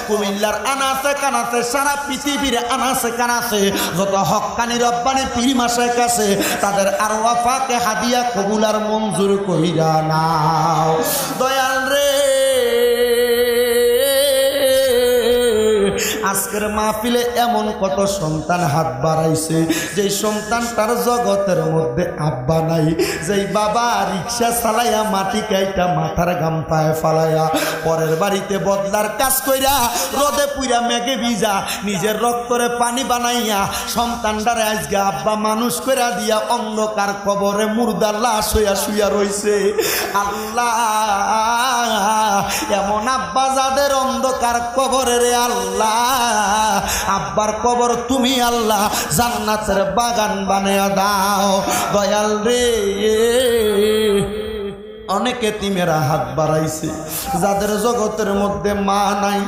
কুমিল্লার আনাচে কানাচে সারা পৃথিবীর আনাচে কানাচে যত হক্কানি রব্বানি পীর মাশায়েখ আছে তাদের আরওয়াহ পাকে হাদিয়া কবুল আর মঞ্জুর কইরা নাও দয়াল রে। আজকের মাহফিলে এমন কত সন্তান হাত বাড়াইছে যে সন্তানটার জগতের মধ্যে আব্বা নাই, যেই বাবা রিক্সা চালাইয়া মাটি কাইটা মাথার গাম পায়ে ফালাইয়া পরের বাড়িতে বদলার কাজ কইরা রোদে পুইরা মেঘে ভিজা নিজের রক্তরে পানি বানাইয়া সন্তানটারে আজকে আব্বা মানুষ কইরা দিয়া অন্ধকার কবরে মুর্দার লাশ হইয়া শুইয়া রইছে। আল্লাহ, এমন আব্বা যাদের অন্ধকার কবরে রে আল্লাহ, আব্বার কবর তুমি আল্লাহ জান্নাতের বাগান বানায়া দাও দয়াল রে। অনেকে তিমেরা হাত বাড়াইছে যাদের জগতের মধ্যে মা নাই,